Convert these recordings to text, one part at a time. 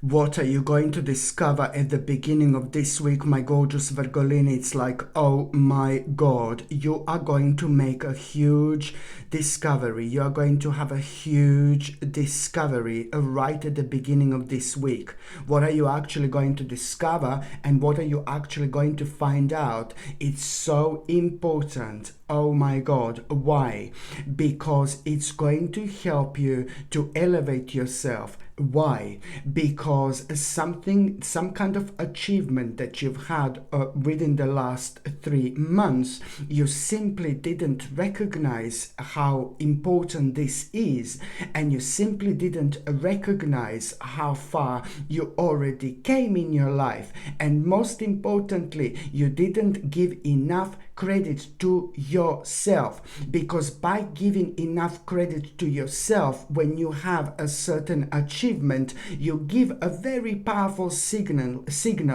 What are you going to discover at the beginning of this week, my gorgeous Virgolini? It's like, oh my God, you are going to make a huge discovery. You are going to have a huge discovery right at the beginning of this week. What are you actually going to discover, and what are you actually going to find out? It's so important. Oh my God. Why? Because it's going to help you to elevate yourself. Why? Because some kind of achievement that you've had within the last 3 months, you simply didn't recognize how important this is, and you simply didn't recognize how far you already came in your life. And most importantly, you didn't give enough credit to yourself, because by giving enough credit to yourself when you have a certain achievement, you give a very powerful signal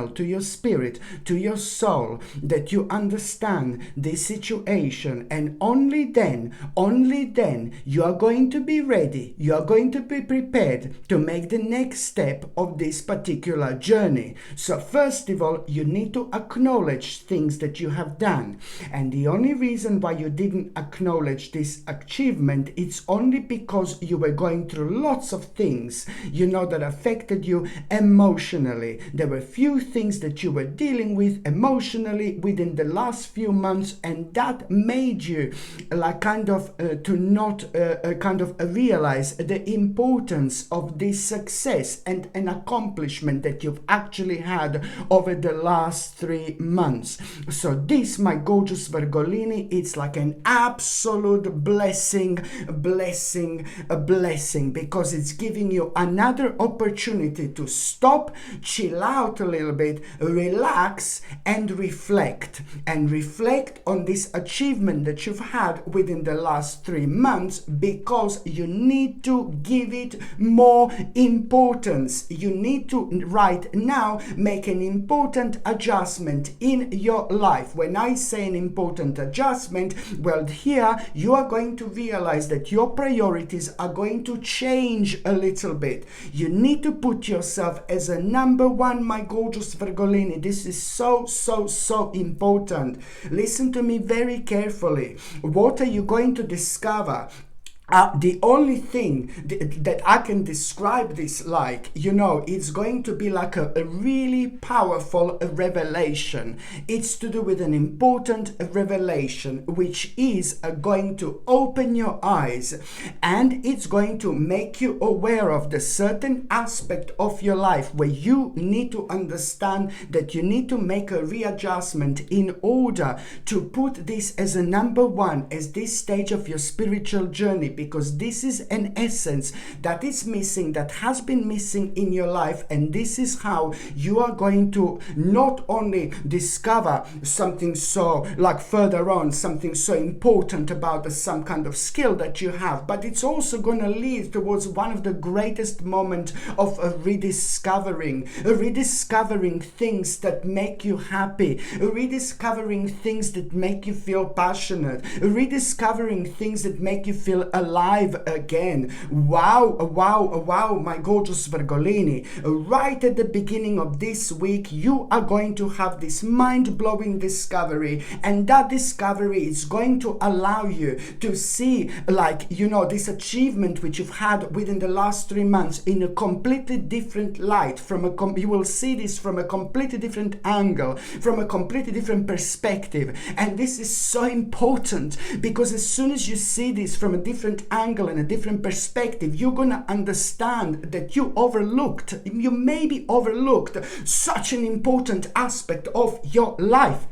to your spirit, to your soul, that you understand this situation, and only then you are going to be ready, you are going to be prepared to make the next step of this particular journey. So first of all, you need to acknowledge things that you have done. And the only reason why you didn't acknowledge this achievement, it's only because you were going through lots of things, that affected you emotionally. There were few things that you were dealing with emotionally within the last few months, and that made you to not realize the importance of this success and an accomplishment that you've actually had over the last 3 months. So this, my gorgeous Virgolini, it's like an absolute blessing, because it's giving you another opportunity to stop, chill out a little bit, relax, and reflect on this achievement that you've had within the last 3 months, because you need to give it more importance. You need to right now make an important adjustment in your life. When I say an important adjustment, well, here you are going to realize that your priorities are going to change a little bit. You need to put yourself as a number one, my gorgeous Virgolini. This is so important. Listen to me very carefully. What are you going to discover? The only thing that I can describe this like, it's going to be like a really powerful revelation. It's to do with an important revelation, which is going to open your eyes, and it's going to make you aware of the certain aspect of your life where you need to understand that you need to make a readjustment in order to put this as a number one, as this stage of your spiritual journey, because this is an essence that is missing, that has been missing in your life. And this is how you are going to not only discover something so further on, something so important about some kind of skill that you have, but it's also going to lead towards one of the greatest moments of rediscovering things that make you happy, rediscovering things that make you feel passionate, rediscovering things that make you feel alive again. Wow, my gorgeous Virgolini. Right at the beginning of this week, you are going to have this mind-blowing discovery, and that discovery is going to allow you to see this achievement which you've had within the last 3 months in a completely different light. You will see this from a completely different angle, from a completely different perspective. And this is so important, because as soon as you see this from a different angle and a different perspective, you're going to understand that you maybe overlooked such an important aspect of your life.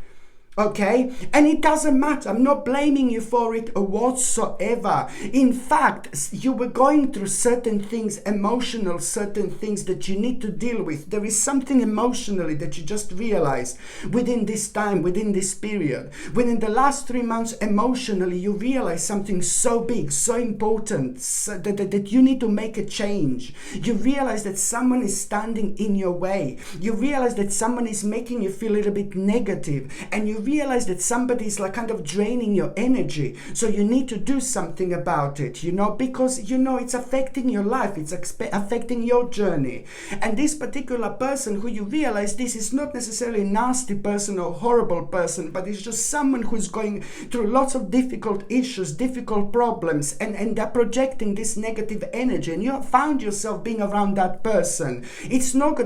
Okay? And it doesn't matter. I'm not blaming you for it whatsoever. In fact, you were going through certain things, certain things that you need to deal with. There is something emotionally that you just realized within this time, within this period. Within the last 3 months, emotionally, you realize something so big, so important, that you need to make a change. You realize that someone is standing in your way. You realize that someone is making you feel a little bit negative. And you realize that somebody is like kind of draining your energy. So you need to do something about it, because it's affecting your life, it's affecting your journey. And this particular person who you realize this is not necessarily a nasty person or horrible person, but it's just someone who's going through lots of difficult issues, difficult problems, and they're projecting this negative energy, and you found yourself being around that person.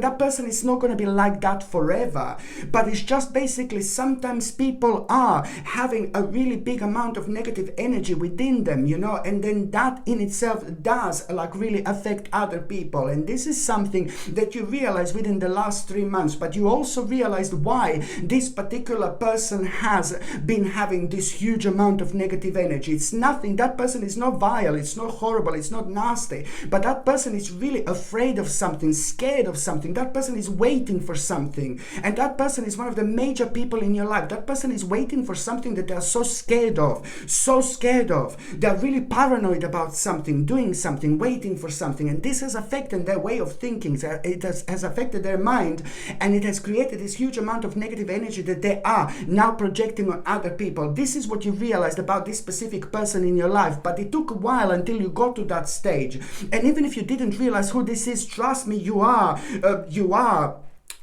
That person is not going to be like that forever, but it's just basically sometimes people are having a really big amount of negative energy within them, and then that in itself does like really affect other people. And this is something that you realize within the last 3 months, but you also realized why this particular person has been having this huge amount of negative energy. It's nothing, that person is not vile, it's not horrible, it's not nasty, but that person is really afraid of something, scared of something. That person is waiting for something, and that person is one of the major people in your life. That person is waiting for something that they are so scared of. They're really paranoid about something, doing something, waiting for something, and this has affected their way of thinking. It has affected their mind, and it has created this huge amount of negative energy that they are now projecting on other people. This is what you realized about this specific person in your life, but it took a while until you got to that stage. And even if you didn't realize who this is, trust me, you are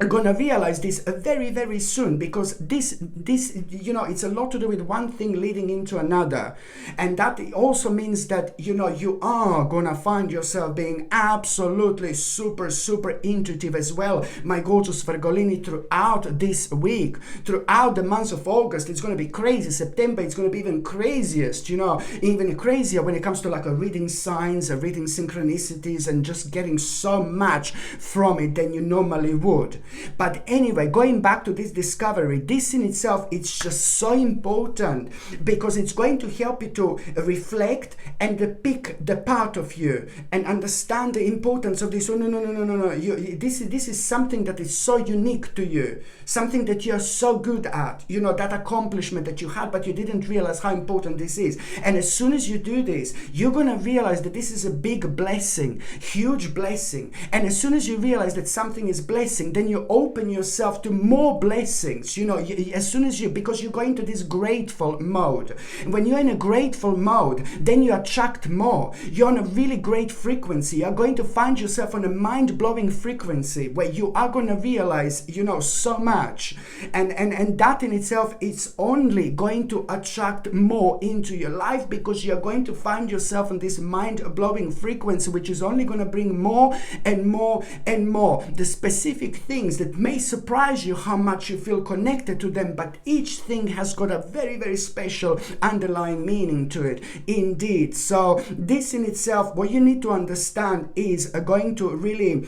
gonna realize this very, very soon, because this it's a lot to do with one thing leading into another. And that also means that you are gonna find yourself being absolutely super intuitive as well, my gorgeous Virgolini, throughout this week, throughout the month of August. It's gonna be crazy. September, it's gonna be even craziest, even crazier when it comes to like a reading signs, a reading synchronicities, and just getting so much from it than you normally would. But anyway, going back to this discovery, this in itself, it's just so important, because it's going to help you to reflect and pick the part of you and understand the importance of this. Oh, no. This is something that is so unique to you, something that you're so good at, that accomplishment that you had, but you didn't realize how important this is. And as soon as you do this, you're going to realize that this is a big blessing, huge blessing. And as soon as you realize that something is blessing, then you open yourself to more blessings, as soon as because you go into this grateful mode. When you're in a grateful mode, then you attract more. You're on a really great frequency. You're going to find yourself on a mind-blowing frequency where you are going to realize, so much. And that in itself, it's only going to attract more into your life, because you're going to find yourself on this mind-blowing frequency, which is only going to bring more and more and more. The specific things that may surprise you how much you feel connected to them, but each thing has got a very, very special underlying meaning to it. Indeed. So this in itself, what you need to understand is going to really...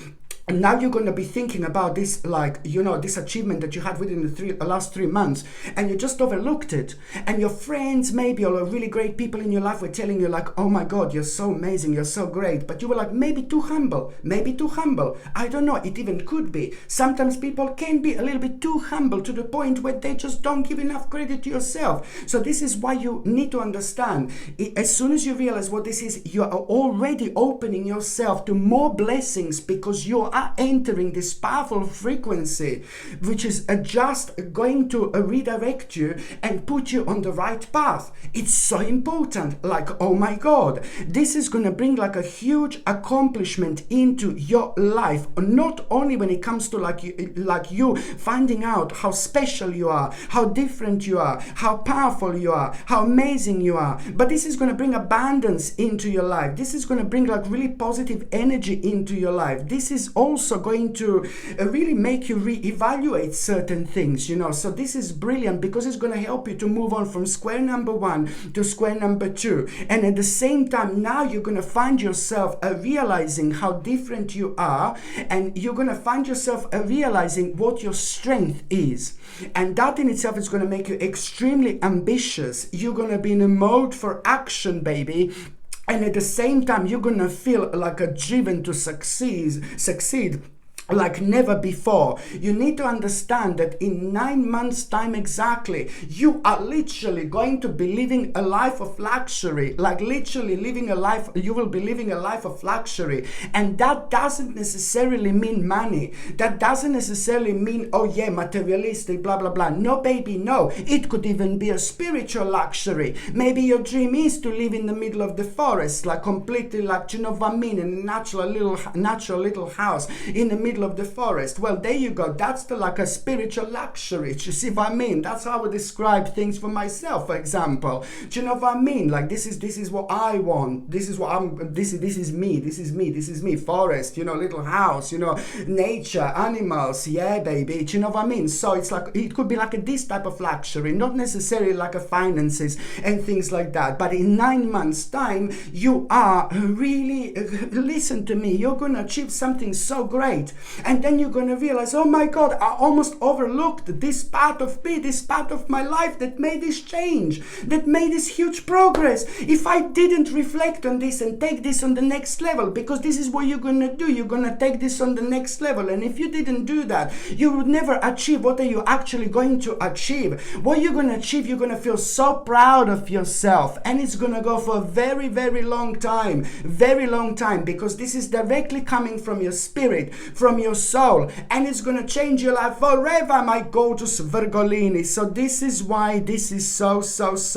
And now you're going to be thinking about this, this achievement that you had within the last 3 months, and you just overlooked it. And your friends, maybe, or really great people in your life were telling you like, oh my God, you're so amazing, you're so great. But you were like, maybe too humble. I don't know, it even could be. Sometimes people can be a little bit too humble to the point where they just don't give enough credit to yourself. So this is why you need to understand. As soon as you realize what this is, you are already opening yourself to more blessings, because you are entering this powerful frequency, which is just going to redirect you and put you on the right path. It's so important. Like, oh my God, this is going to bring like a huge accomplishment into your life. Not only when it comes to like you finding out how special you are, how different you are, how powerful you are, how amazing you are, but this is going to bring abundance into your life. This is going to bring like really positive energy into your life. This is also going to really make you reevaluate certain things, So this is brilliant, because it's going to help you to move on from square number 1 to square number 2. And at the same time, now you're going to find yourself realizing how different you are, and you're going to find yourself realizing what your strength is. And that in itself is going to make you extremely ambitious. You're going to be in a mode for action, baby. And at the same time, you're going to feel like a driven to succeed. like never before. You need to understand that in 9 months time exactly, you are literally going to be living a life of luxury, like literally living a life, you will be living a life of luxury. And that doesn't necessarily mean money. That doesn't necessarily mean, oh yeah, materialistic, blah, blah, blah. No, baby, no. It could even be a spiritual luxury. Maybe your dream is to live in the middle of the forest, like completely like, you know what I mean, in a natural little house in the middle of the forest. Well, there you go. That's the like a spiritual luxury. Do you see what I mean? That's how I would describe things for myself, for example. Do you know what I mean? Like this is what I want. This is what I'm, this is me, forest, you know, little house, you know, nature, animals, yeah, baby. Do you know what I mean? So it's like, it could be like this type of luxury, not necessarily like a finances and things like that. But in 9 months time, you are really, listen to me, you're going to achieve something so great. And then you're going to realize, oh my God, I almost overlooked this part of me, this part of my life that made this change, that made this huge progress. If I didn't reflect on this and take this on the next level, because this is what you're going to do, you're going to take this on the next level. And if you didn't do that, you would never achieve what are you actually going to achieve. What you're going to achieve, you're going to feel so proud of yourself. And it's going to go for a very, very long time, because this is directly coming from your spirit, from your soul, and it's going to change your life forever, my gorgeous Virgolini. So this is why this is so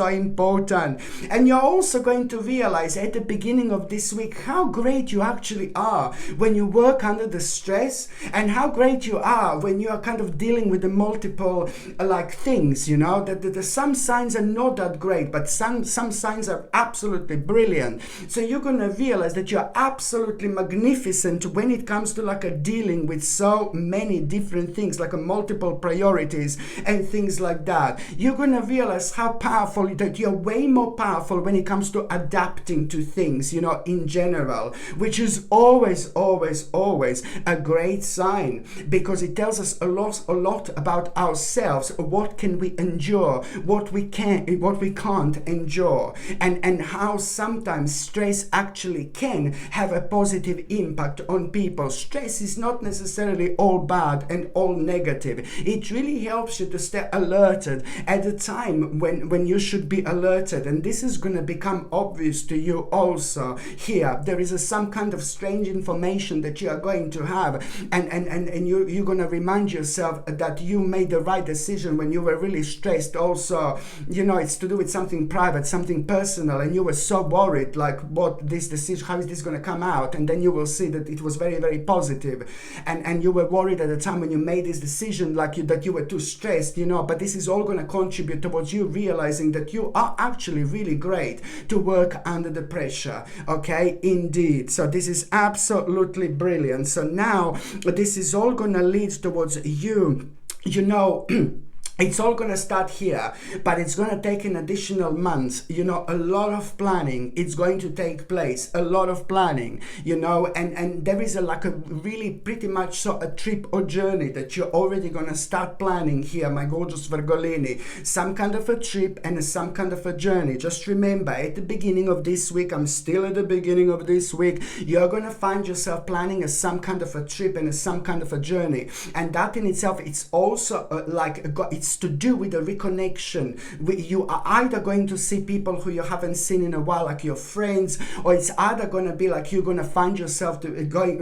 important. And you're also going to realize at the beginning of this week how great you actually are when you work under the stress, and how great you are when you are kind of dealing with the multiple like things, you know, that some signs are not that great, but some signs are absolutely brilliant. So you're going to realize that you're absolutely magnificent when it comes to like a dealing with so many different things, like a multiple priorities and things like that. You're going to realize how powerful, that you're way more powerful when it comes to adapting to things, you know, in general, which is always a great sign, because it tells us a lot about ourselves. What can we endure, what we can't endure, and how sometimes stress actually can have a positive impact on people. Stress is not necessarily all bad and all negative. It really helps you to stay alerted at the time when you should be alerted. And this is going to become obvious to you also here. There is some kind of strange information that you are going to have, and you're going to remind yourself that you made the right decision when you were really stressed. Also, you know, it's to do with something private, something personal, and you were so worried, like what this decision, how is this going to come out? And then you will see that it was very, very positive. And you were worried at the time when you made this decision, like that you were too stressed, you know. But this is all going to contribute towards you realizing that you are actually really great to work under the pressure. Okay, indeed. So this is absolutely brilliant. So now this is all going to lead towards you, you know. It's all going to start here, but it's going to take an additional month, you know, a lot of planning. It's going to take place, a lot of planning, you know, and there is like a really pretty much so a trip or journey that you're already going to start planning here, my gorgeous Virgolini. Some kind of a trip and some kind of a journey. Just remember, at the beginning of this week, I'm still at the beginning of this week, you're going to find yourself planning some kind of a trip and some kind of a journey. And that in itself, it's also it's to do with a reconnection. You are either going to see people who you haven't seen in a while, like your friends, or it's either going to be like you're going to find yourself to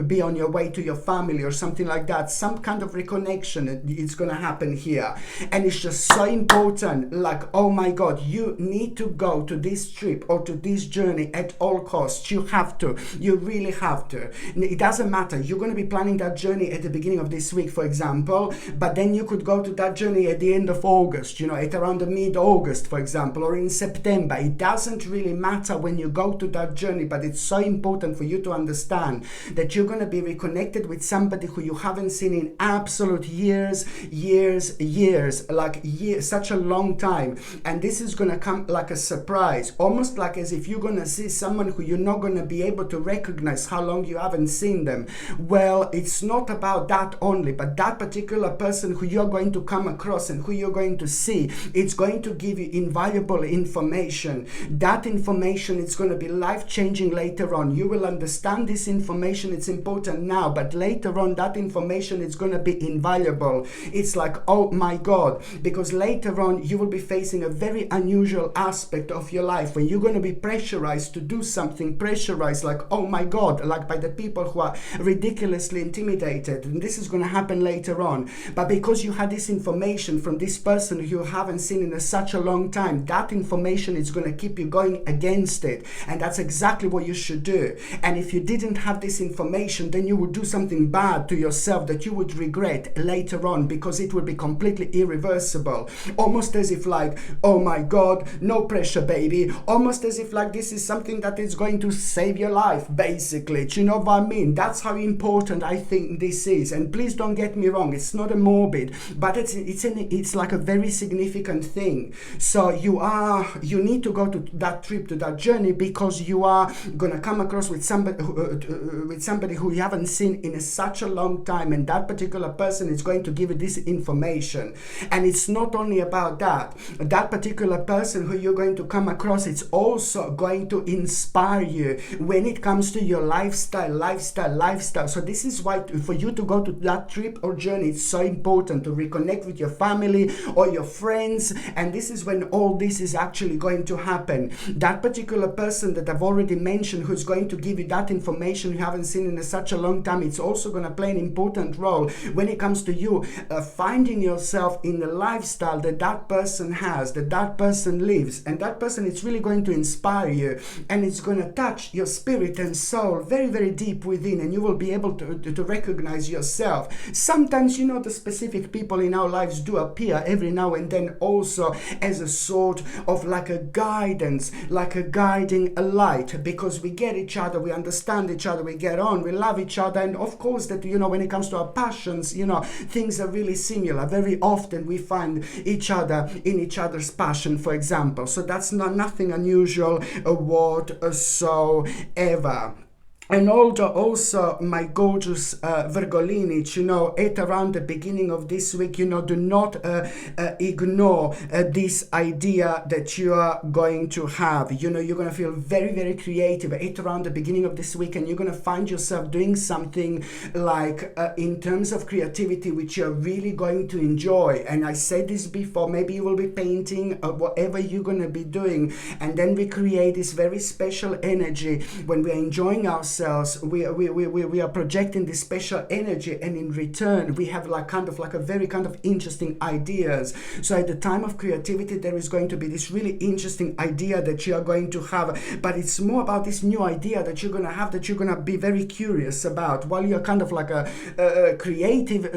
be on your way to your family or something like that. Some kind of reconnection, it's going to happen here. And it's just so important, like, oh my God, you need to go to this trip or to this journey at all costs. You have to. You really have to. It doesn't matter. You're going to be planning that journey at the beginning of this week, for example, but then you could go to that journey at the end of August, you know, at around the mid-August, for example, or in September. It doesn't really matter when you go to that journey, but it's so important for you to understand that you're going to be reconnected with somebody who you haven't seen in absolute years, such a long time. And this is going to come like a surprise, almost like as if you're going to see someone who you're not going to be able to recognize how long you haven't seen them. Well, it's not about that only, but that particular person who you're going to come across and person who you're going to see, it's going to give you invaluable information. That information, it's going to be life-changing later on. You will understand this information, it's important now, but later on that information is going to be invaluable. It's like, oh my God, because later on you will be facing a very unusual aspect of your life when you're going to be pressurized to do something, pressurized like, oh my God, like by the people who are ridiculously intimidated, and this is going to happen later on. But because you had this information from this person you haven't seen in such a long time, that information is going to keep you going against it, and that's exactly what you should do. And if you didn't have this information, then you would do something bad to yourself that you would regret later on, because it would be completely irreversible. Almost as if like, oh my God, no pressure baby, almost as if like this is something that is going to save your life basically. Do you know what I mean? That's how important I think this is. And please don't get me wrong, it's not a morbid, but it's like a very significant thing. So you need to go to that trip, to that journey, because you are gonna come across with somebody who you haven't seen in such a long time, and that particular person is going to give you this information. And it's not only about that particular person who you're going to come across, it's also going to inspire you when it comes to your lifestyle. So this is why for you to go to that trip or journey, it's so important to reconnect with your family or your friends. And this is when all this is actually going to happen. That particular person that I've already mentioned, who's going to give you that information you haven't seen in such a long time, it's also going to play an important role when it comes to you finding yourself in the lifestyle that person has, that person lives. And that person, it's really going to inspire you, and it's going to touch your spirit and soul very, very deep within, and you will be able to recognize yourself. Sometimes, the specific people in our lives do appear every now and then also as a sort of like a guidance, like a guiding light, because we get each other, we understand each other, we get on, we love each other. And of course that, when it comes to our passions, things are really similar. Very often we find each other in each other's passion, for example. So that's nothing unusual whatsoever. And also my gorgeous Virgolini, at around the beginning of this week, do not ignore this idea that you are going to have. You're going to feel very, very creative at around the beginning of this week, and you're going to find yourself doing something like in terms of creativity, which you're really going to enjoy. And I said this before, maybe you will be painting, whatever you're going to be doing, and then we create this very special energy when we're enjoying ourselves. We are projecting this special energy, and in return we have like a very kind of interesting ideas. So at the time of creativity, there is going to be this really interesting idea that you are going to have, but it's more about this new idea that you're going to have, that you're going to be very curious about while you're kind of like a creative.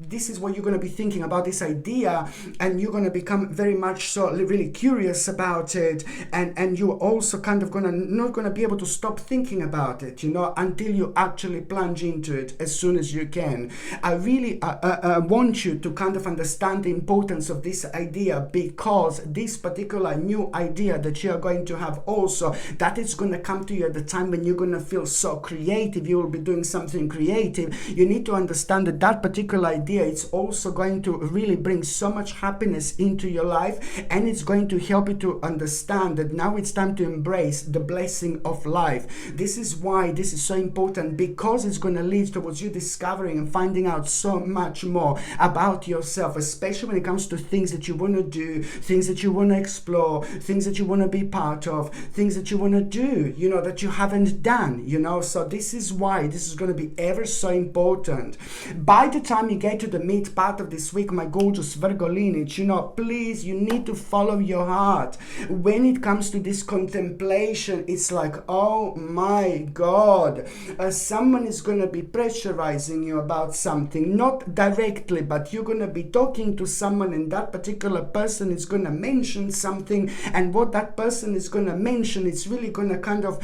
This is what you're going to be thinking about, this idea, and you're going to become very much so really curious about it, and you're also kind of not going to be able to stop thinking about it, until you actually plunge into it as soon as you can. I really want you to kind of understand the importance of this idea, because this particular new idea that you are going to have also, that is going to come to you at the time when you're going to feel so creative, you will be doing something creative. You need to understand that particular idea, it's also going to really bring so much happiness into your life, and it's going to help you to understand that now it's time to embrace the blessing of life. This is why this is so important, because it's going to lead towards you discovering and finding out so much more about yourself, especially when it comes to things that you want to do, things that you want to explore, things that you want to be part of, things that you want to do, that you haven't done, so this is why this is going to be ever so important. By the time you get to the mid part of this week, my gorgeous Virgolini, please, you need to follow your heart. When it comes to this contemplation, it's like, oh my God, someone is going to be pressurizing you about something, not directly, but you're going to be talking to someone, and that particular person is going to mention something, and what that person is going to mention, it's really going to kind of,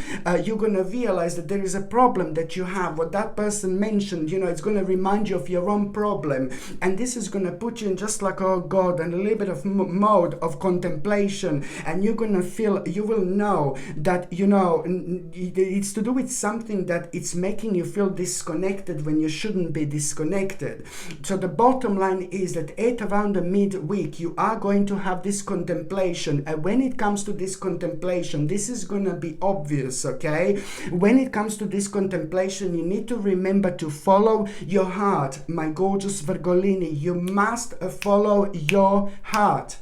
you're going to realize that there is a problem that you have. What that person mentioned, it's going to remind you of your own problem, and this is going to put you in just like, oh God, and a little bit of mode of contemplation, and you're going to feel, you will know that, it's to do with something something that it's making you feel disconnected when you shouldn't be disconnected. So the bottom line is that at around the midweek, you are going to have this contemplation. And when it comes to this contemplation, this is going to be obvious, okay? When it comes to this contemplation, you need to remember to follow your heart, my gorgeous Virgolini. You must follow your heart.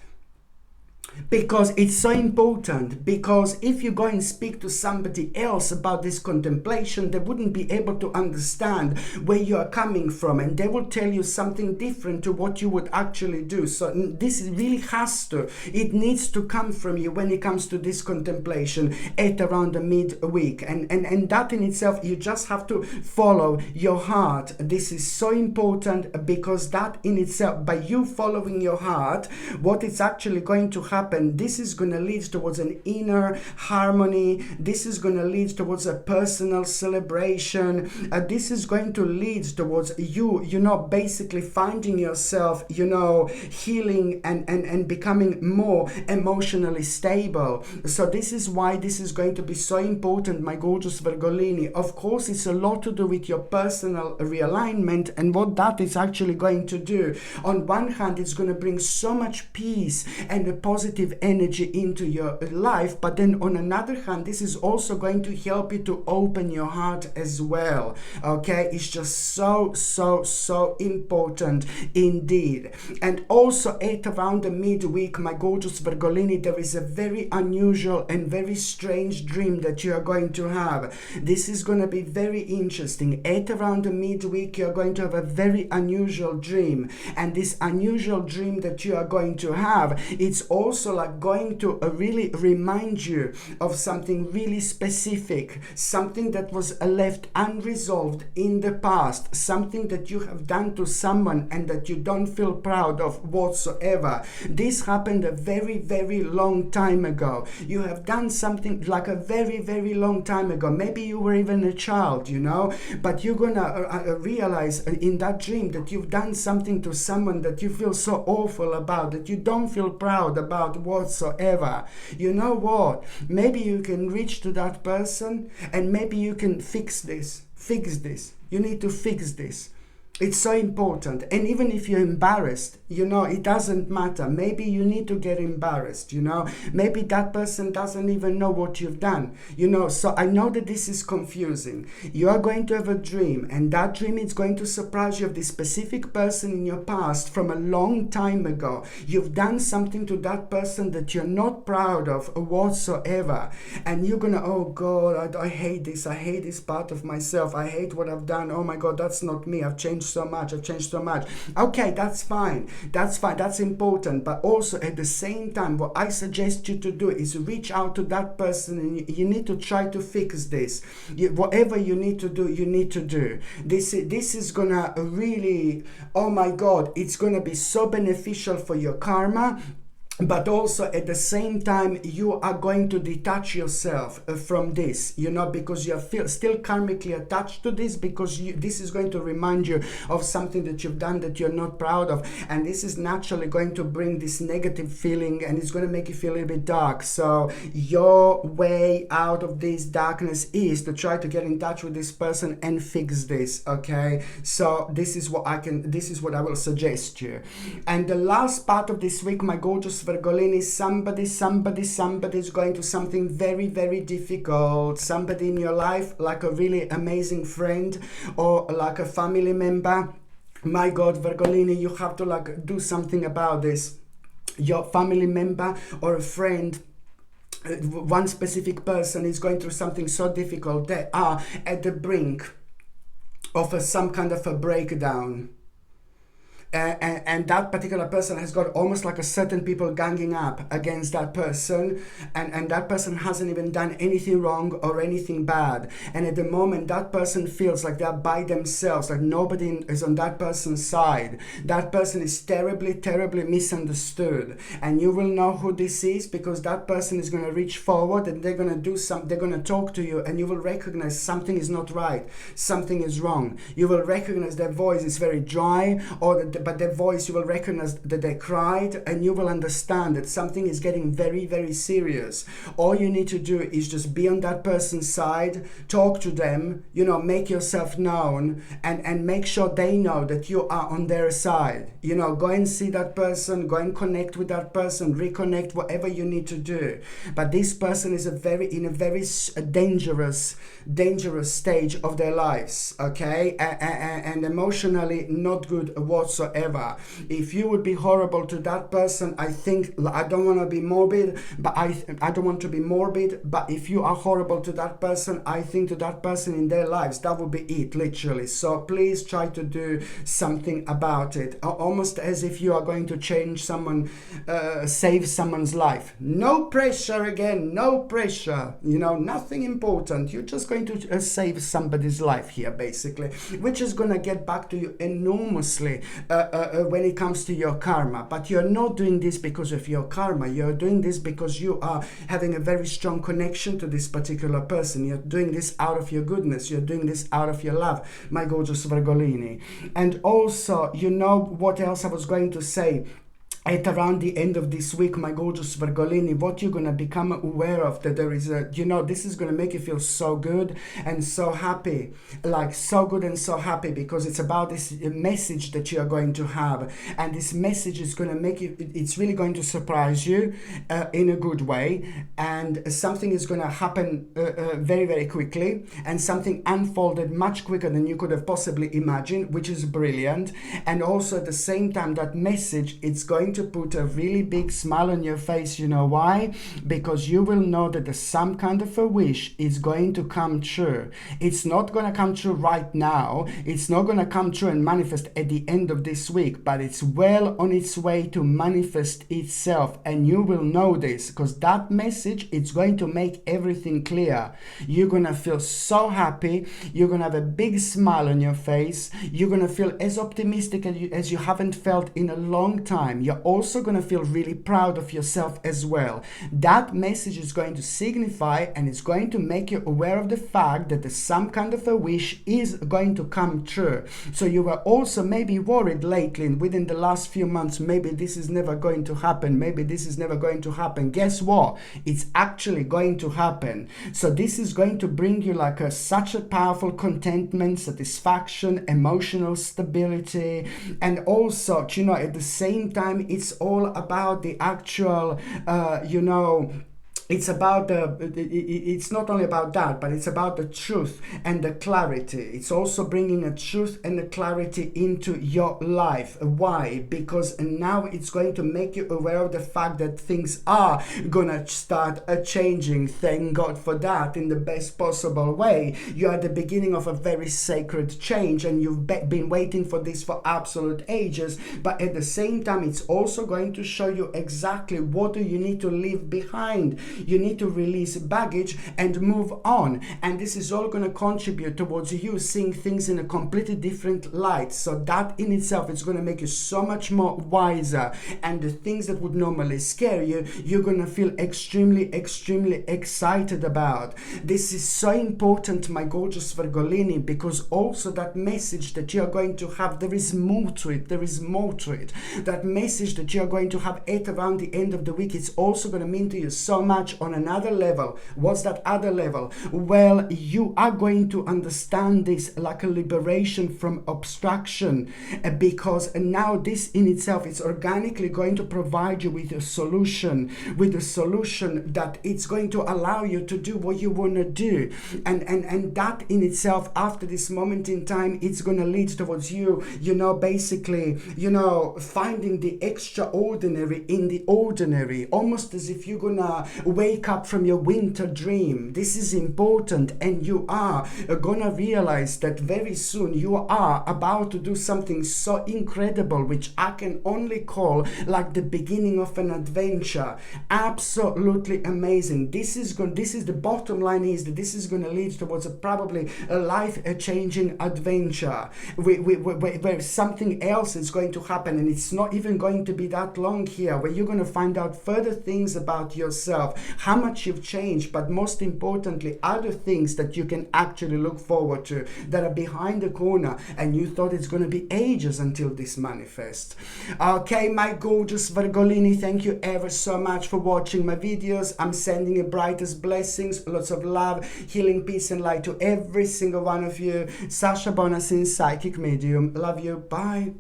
Because it's so important, because if you go and speak to somebody else about this contemplation, they wouldn't be able to understand where you are coming from, and they will tell you something different to what you would actually do. So this really it needs to come from you when it comes to this contemplation at around the midweek, and that in itself, you just have to follow your heart. This is so important, because that in itself, by you following your heart, what it's actually going to happen, this is going to lead towards an inner harmony. This is going to lead towards a personal celebration. This is going to lead towards you basically finding yourself, healing and becoming more emotionally stable. So this is why this is going to be so important, my gorgeous Virgolini. Of course, it's a lot to do with your personal realignment and what that is actually going to do. On one hand, it's going to bring so much peace and a positive energy into your life, but then on another hand, this is also going to help you to open your heart as well. Okay, it's just so important indeed. And also at around the midweek, my gorgeous Virgolini, there is a very unusual and very strange dream that you are going to have. This is going to be very interesting. At around the midweek, you're going to have a very unusual dream, and this unusual dream that you are going to have, it's also like going to really remind you of something really specific, something that was left unresolved in the past, something that you have done to someone and that you don't feel proud of whatsoever. This happened a very, very long time ago. You have done something like a very, very long time ago. Maybe you were even a child, but you're gonna realize in that dream that you've done something to someone that you feel so awful about, that you don't feel proud about whatsoever. You know what? Maybe you can reach to that person and maybe you can fix this. You need to fix this. It's so important. And even if you're embarrassed, it doesn't matter. Maybe you need to get embarrassed, Maybe that person doesn't even know what you've done, So I know that this is confusing. You are going to have a dream, and that dream is going to surprise you of this specific person in your past from a long time ago. You've done something to that person that you're not proud of whatsoever. And you're gonna, oh God, I hate this. I hate this part of myself. I hate what I've done. Oh my God, that's not me. I've changed so much. Okay, that's fine. That's important. But also at the same time, what I suggest you to do is reach out to that person, and you need to try to fix this. Whatever you need to do, you need to do. This is gonna really, oh my God, it's gonna be so beneficial for your karma. But also at the same time, you are going to detach yourself from this, because you are still karmically attached to this, because this is going to remind you of something that you've done that you're not proud of. And this is naturally going to bring this negative feeling, and it's going to make you feel a little bit dark. So your way out of this darkness is to try to get in touch with this person and fix this, okay? So this is what I will suggest you. And the last part of this week, my gorgeous Virgolini, somebody is going to something very, very difficult. Somebody in your life, like a really amazing friend or like a family member. My God, Virgolini, you have to do something about this. Your family member or a friend, one specific person is going through something so difficult. They are at the brink of some kind of a breakdown. And that particular person has got almost like a certain people ganging up against that person, and that person hasn't even done anything wrong or anything bad, and at the moment that person feels like they're by themselves, like nobody is on that person's side. That person is terribly misunderstood, and you will know who this is, because that person is going to reach forward and they're going to talk to you, and you will recognize something is not right, something is wrong. You will recognize their voice is very dry, or that but their voice, you will recognize that they cried, and you will understand that something is getting very, very serious. All you need to do is just be on that person's side, talk to them, make yourself known, and make sure they know that you are on their side. Go and see that person, go and connect with that person, reconnect, whatever you need to do. But this person is in a very dangerous stage of their lives, okay, and emotionally not good whatsoever. If you would be horrible to that person, I think, I don't want to be morbid, but I don't want to be morbid, but if you are horrible to that person, I think to that person in their lives, that would be it, literally. So please try to do something about it, almost as if you are going to change someone, save someone's life. No pressure again, no pressure, nothing important. You're just going to save somebody's life here, basically, which is going to get back to you enormously when it comes to your karma. But you're not doing this because of your karma. You're doing this because you are having a very strong connection to this particular person. You're doing this out of your goodness. You're doing this out of your love, my gorgeous Virgolini. And also, what else I was going to say? At around the end of this week, my gorgeous Virgolini, what you're going to become aware of, that there is this is going to make you feel so good and so happy, like so good and so happy, because it's about this message that you are going to have. And this message is going to make you, it's really going to surprise you in a good way. And something is going to happen very, very quickly, and something unfolded much quicker than you could have possibly imagined, which is brilliant. And also at the same time, that message, it's going to put a really big smile on your face. You know why? Because you will know that some kind of a wish is going to come true. It's not going to come true right now. It's not going to come true and manifest at the end of this week, but it's well on its way to manifest itself. And you will know this, because that message, it's going to make everything clear. You're going to feel so happy. You're going to have a big smile on your face. You're going to feel as optimistic as you haven't felt in a long time. You're also going to feel really proud of yourself as well. That message is going to signify, and it's going to make you aware of the fact that some kind of a wish is going to come true. So you were also maybe worried lately, within the last few months, maybe this is never going to happen. Maybe this is never going to happen. Guess what? It's actually going to happen. So this is going to bring you such a powerful contentment, satisfaction, emotional stability, and also, at the same time, it's all about the actual, it's about it's not only about that, but it's about the truth and the clarity. It's also bringing a truth and a clarity into your life. Why? Because now it's going to make you aware of the fact that things are gonna start changing. Thank God for that, in the best possible way. You are at the beginning of a very sacred change, and you've been waiting for this for absolute ages. But at the same time, it's also going to show you exactly what do you need to leave behind. You need to release baggage and move on. And this is all going to contribute towards you seeing things in a completely different light. So that in itself is going to make you so much more wiser. And the things that would normally scare you, you're going to feel extremely, extremely excited about. This is so important, my gorgeous Virgolini, because also that message that you're going to have, there is more to it. There is more to it. That message that you're going to have at around the end of the week, it's also going to mean to you so much on another level. What's that other level? Well, you are going to understand this like a liberation from obstruction, because now this in itself is organically going to provide you with a solution that it's going to allow you to do what you want to do. And that in itself, after this moment in time, it's going to lead towards you, basically, finding the extraordinary in the ordinary, almost as if you're gonna wake up from your winter dream. This is important, and you are gonna realize that very soon you are about to do something so incredible, which I can only call like the beginning of an adventure. Absolutely amazing. This is the bottom line, is that this is going to lead towards probably a life-changing adventure where something else is going to happen, and it's not even going to be that long here, where you're going to find out further things about yourself, how much you've changed, but most importantly, other things that you can actually look forward to that are behind the corner, and you thought it's going to be ages until this manifests. Okay, my gorgeous Virgolini, thank you ever so much for watching my videos. I'm sending you brightest blessings, lots of love, healing, peace, and light to every single one of you. Sasha Bonasin, psychic medium. Love you. Bye.